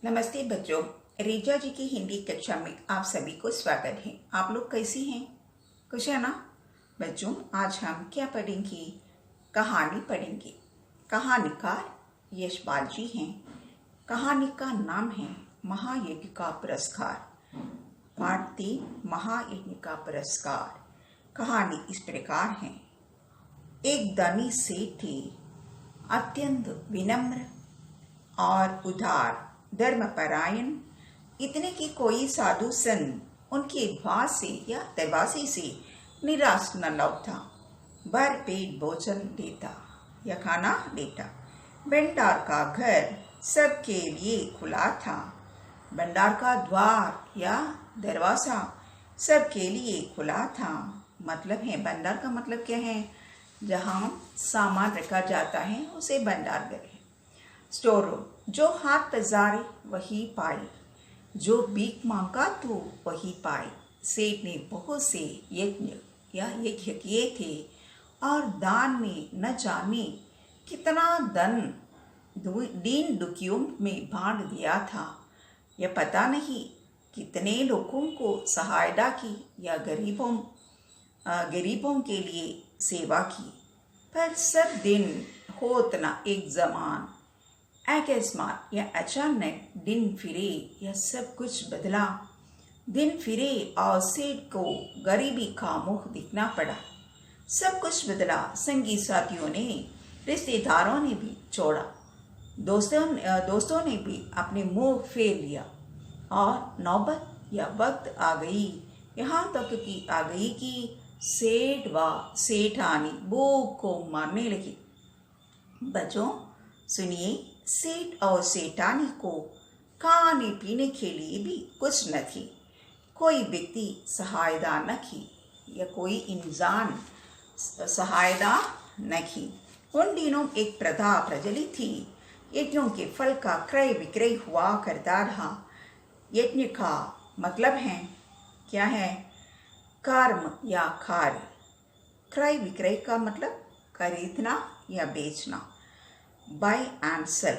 नमस्ते बच्चों। रीजा जी की हिंदी कक्षा में आप सभी को स्वागत है। आप लोग कैसी हैं? कुछ है ना बच्चों। आज हम क्या पढ़ेंगे? कहानी पढ़ेंगे। कहानीकार यशपाल जी हैं। कहानी का नाम है महायज्ञ का पुरस्कार। पाठ 3 महायज्ञ का पुरस्कार। कहानी इस प्रकार है। एक धनी सेठ थे, अत्यंत विनम्र और उदार, धर्मपरायण, इतने कि कोई साधु संत उनके वास से या दरवाजे से निराश न लौटता, भर पेट भोजन देता या खाना देता। भंडार का घर सबके लिए खुला था। भंडार का द्वार या दरवाजा सबके लिए खुला था। मतलब है, भंडार का मतलब क्या है? जहाँ सामान रखा जाता है उसे भंडार घर है। स्टोर रूम, जो हाथ पसारे वही पाए, जो भीख मांगा तो वही पाए। सेठ ने बहुत से यज्ञ किए थे और दान में न जाने कितना धन दीन दुखियों में बांट दिया था। यह पता नहीं कितने लोगों को सहायता की या गरीबों के लिए सेवा की। पर सब दिन होत न एक जमान, अकस्मात या अचानक दिन फिरे या सब कुछ बदला। दिन फिरे और सेठ को गरीबी का मुख दिखना पड़ा। सब कुछ बदला। संगी साथियों ने, रिश्तेदारों ने भी छोड़ा, दोस्तों ने भी अपने मुंह फेर लिया और नौबत या वक्त आ गई, यहाँ तक कि आ गई कि सेठ व सेठानी भूख को मारने लगी। बच्चों सुनिए, सेठ और सेठानी को खाने पीने के लिए भी कुछ न थी। कोई व्यक्ति सहायता न की या कोई इंसान सहायता न की। उन दिनों एक प्रथा प्रचलित थी। यज्ञों के फल का क्रय विक्रय हुआ करता रहा। यज्ञ का मतलब है क्या है? कर्म या कार्य। क्रय विक्रय का मतलब खरीदना या बेचना। बाय एंड सेल,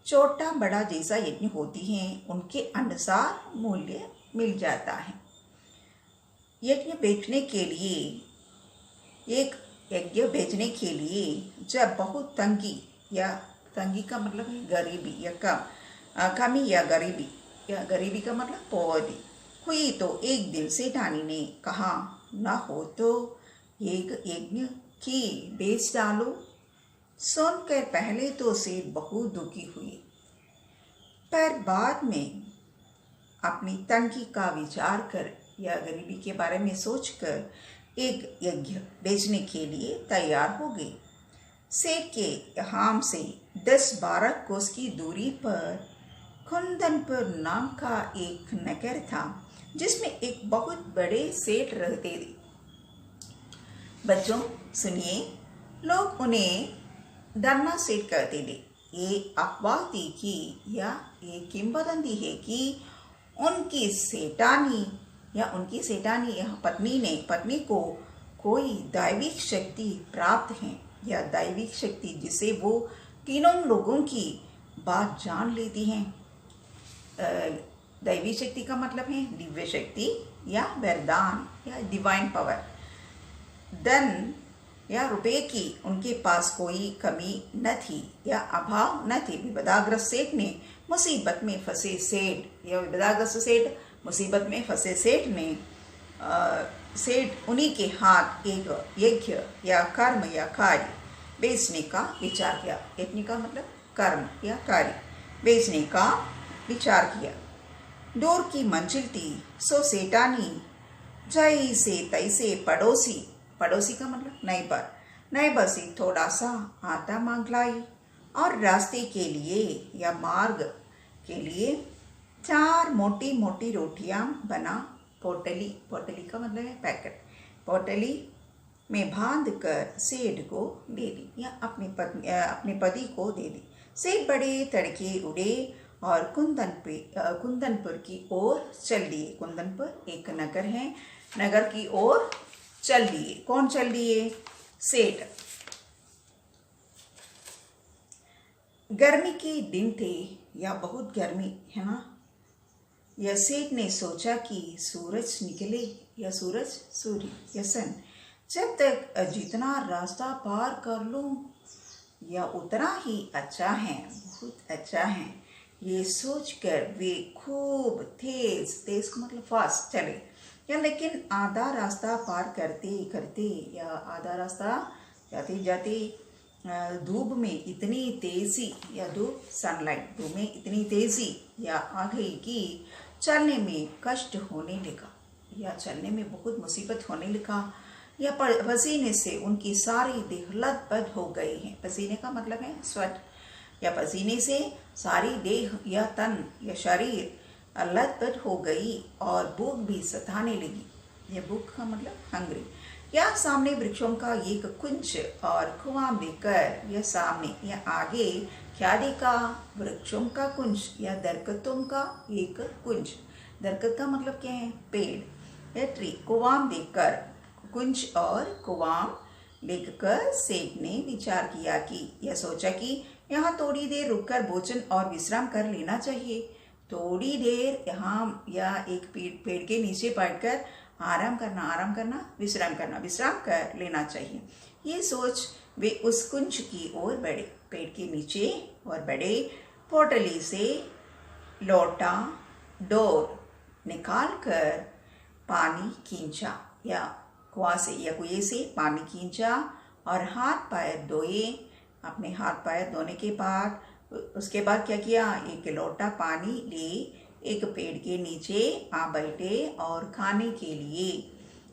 छोटा बड़ा जैसा यज्ञ होती हैं उनके अनुसार मूल्य मिल जाता है। यज्ञ बेचने के लिए जब बहुत तंगी का मतलब है गरीबी या कमी या गरीबी का मतलब पौधी हुई तो एक दिन सेठानी ने कहा, न हो तो एक यज्ञ की बेच डालो। सुनकर पहले तो सेठ बहुत दुखी हुई, पर बाद में अपनी तंगी का विचार कर या गरीबी के बारे में सोचकर एक यज्ञ बेचने के लिए तैयार हो गई। सेठ के यहाँ से 10-12 कोस की दूरी पर कुंदनपुर नाम का एक नगर था, जिसमें एक बहुत बड़े सेठ रहते थे। बच्चों सुनिए, लोग उन्हें धन्ना सेठ कहते थे। ये अफवाह थी कि या ये किंवदंती है कि उनकी सेठानी या पत्नी को कोई दैविक शक्ति प्राप्त है या दैविक शक्ति जिसे वो तीनों लोगों की बात जान लेती हैं। दैवी शक्ति का मतलब है दिव्य शक्ति या वरदान या डिवाइन पावर। धन या रुपए की उनके पास कोई कमी न थी या अभाव न थी। विपदाग्रस्त सेठ ने मुसीबत में फंसे सेठ ने उन्हीं के हाथ एक यज्ञ या कर्म या कार्य बेचने का विचार किया। यज्ञ का मतलब कर्म या कार्य बेचने का विचार किया। दूर की मंजिल थी, सो सेठानी जैसे तैसे पड़ोसी का मतलब नैबर से थोड़ा सा आटा मांग लाई और रास्ते के लिए या मार्ग के लिए 4 मोटी मोटी रोटियां बना पोटली का मतलब है पैकेट, पोटली में बांध कर सेठ को दे दी या अपने पति को दे दी। सेठ बड़े तड़के उड़े और कुंदनपुर की ओर चल दिए। कुंदनपुर एक नगर है, नगर की ओर चल दिए। कौन चल दिए? सेठ। गर्मी के दिन थे, या बहुत गर्मी है ना। या सेठ ने सोचा कि सूरज निकले या सूर्य या सन, जब तक जितना रास्ता पार कर लूं या उतना ही अच्छा है, बहुत अच्छा है। ये सोचकर वे खूब तेज तेज का मतलब फास्ट चले या, लेकिन आधा रास्ता पार करते करते या आधा रास्ता जाते जाते धूप में इतनी तेजी या धूप सनलाइट धूप में इतनी तेजी या आ गई कि चलने में कष्ट होने लगा या चलने में बहुत मुसीबत होने लगा या पसीने से उनकी सारी देह लथपथ हो गई है। पसीने का मतलब है स्वेट या पसीने से सारी देह या तन या शरीर लथपथ हो गई और भूख भी सताने लगी। यह भूख का मतलब हंग्री। या सामने वृक्षों का एक कुंज और कुआं देखकर या सामने या आगे क्या देखा, वृक्षों का कुंज या दरख्तों का एक कुंज। दरख्त का मतलब क्या है, पेड़ या ट्री। कुआं देखकर, कुंज और कुआं देखकर सेठ ने विचार किया कि या सोचा कि यहाँ थोड़ी देर रुककर भोजन और विश्राम कर लेना चाहिए। थोड़ी देर यहाँ या एक पेड़ के नीचे बैठकर आराम करना, विश्राम कर लेना चाहिए। ये सोच वे उस कुंज की ओर बढ़े। पेड़ के नीचे और बढ़े। पोटली से लोटा डोर निकाल कर पानी खींचा या कुआं से या कुएं से पानी खींचा और हाथ पैर धोए। अपने हाथ पैर धोने के बाद उसके बाद क्या किया, एक लोटा पानी ले एक पेड़ के नीचे आ बैठे और खाने के लिए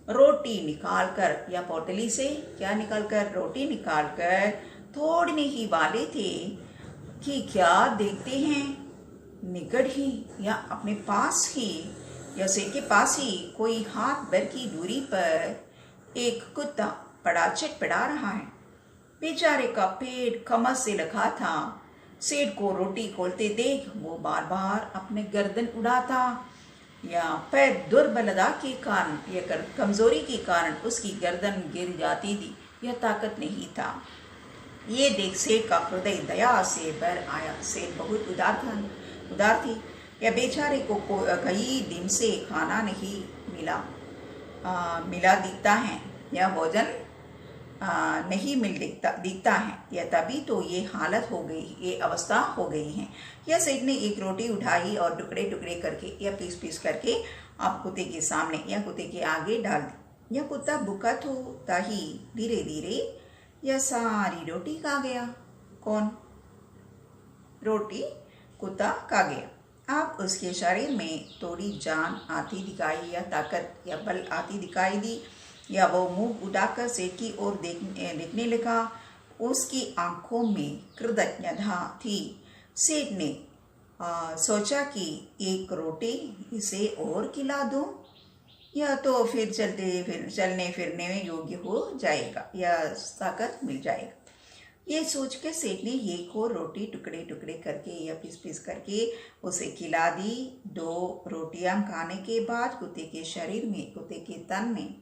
रोटी निकालकर या पोटली से क्या निकालकर, रोटी निकालकर तोड़ने ही वाले थे कि क्या देखते हैं, निकट ही या अपने पास ही या सिर के पास ही कोई हाथ भर की दूरी पर एक कुत्ता बड़ा चटपटा रहा है। बेचारे का पेट कमर से लगा था। सेठ को रोटी खोलते देख वो बार बार अपने गर्दन उड़ाता या पैर दुर्बलता के कारण या कमजोरी के कारण उसकी गर्दन गिर जाती थी, यह ताकत नहीं था। ये देख सेठ का हृदय दया से भर आया। सेठ बहुत उदार थी। या बेचारे को कई दिन से खाना नहीं मिला दिखता है या भोजन नहीं मिल दिखता है या तभी तो ये हालत हो गई, ये अवस्था हो गई है। या सेठ ने एक रोटी उठाई और टुकड़े टुकड़े करके या पीस करके आप कुत्ते के सामने या कुत्ते के आगे डाल दी। यह कुत्ता भूखा था ही धीरे धीरे यह सारी रोटी खा गया। कौन? रोटी कुत्ता खा गया। अब उसके शरीर में थोड़ी जान आती दिखाई या ताकत या बल आती दिखाई दी या वो मुंह उठाकर सेठ की ओर देखने लगा। उसकी आंखों में कृतज्ञता थी। सेठ ने सोचा कि एक रोटी इसे और खिला दूं या तो फिर चलने फिरने में योग्य हो जाएगा या ताकत मिल जाएगा। ये सोच के सेठ ने एक और रोटी टुकड़े टुकड़े करके या पीस करके उसे खिला दी। 2 रोटियां खाने के बाद कुत्ते के शरीर में, कुत्ते के तन में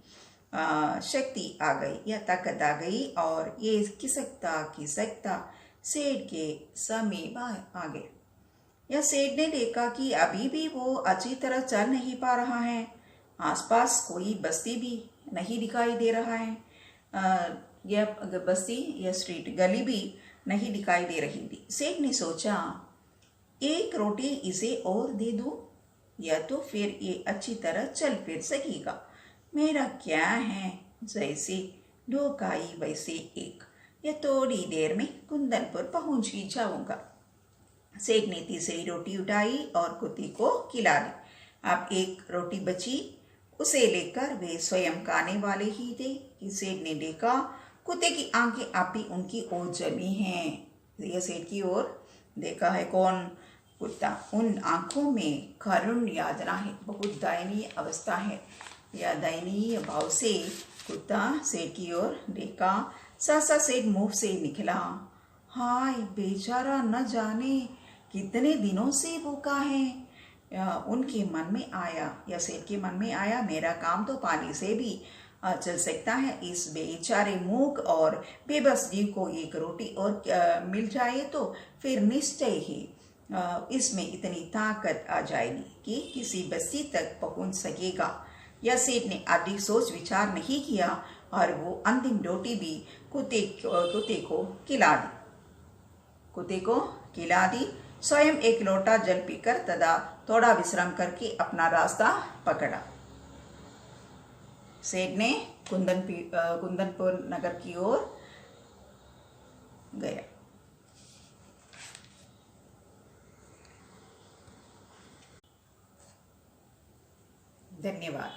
शक्ति आ गई या ताकत आ गई और ये खिसकता सेठ के समीप आ गए। या सेठ ने देखा कि अभी भी वो अच्छी तरह चल नहीं पा रहा है। आसपास कोई बस्ती भी नहीं दिखाई दे रहा है। यह बस्ती या स्ट्रीट गली भी नहीं दिखाई दे रही थी। सेठ ने सोचा एक रोटी इसे और दे दूं या तो फिर ये अच्छी तरह चल फिर सकेगा। मेरा क्या है, जैसे 2 काई वैसे एक, या थोड़ी देर में कुंदनपुर पहुंच ही जाऊंगा। सेठ ने तीसरी रोटी उठाई और कुत्ते को खिला दी। अब एक रोटी बची, उसे लेकर वे स्वयं खाने वाले ही थे कि सेठ ने देखा कुत्ते की आंखें आप भी उनकी ओर जमी हैं। यह सेठ की ओर देखा है। कौन? कुत्ता। उन आंखों में करुण यातना है, बहुत दयनीय अवस्था है या दयनीय भाव से कुत्ता सेठ की ओर देखा। सहसा सेठ मुंह से निकला, हाय बेचारा न जाने कितने दिनों से भूखा है। उनके मन में आया या सेठ के मन में आया, मेरा काम तो पानी से भी चल सकता है। इस बेचारे मूक और बेबस जीव को एक रोटी और मिल जाए तो फिर निश्चय ही इसमें इतनी ताकत आ जाएगी कि किसी बस्ती तक पहुंच सकेगा। या सेठ ने अधिक सोच विचार नहीं किया और वो अंतिम रोटी भी कुत्ते को खिला दी। कुत्ते को खिला दी। स्वयं एक लोटा जल पीकर तथा थोड़ा विश्राम करके अपना रास्ता पकड़ा। सेठ ने कुंदनपुर नगर की ओर गया। धन्यवाद।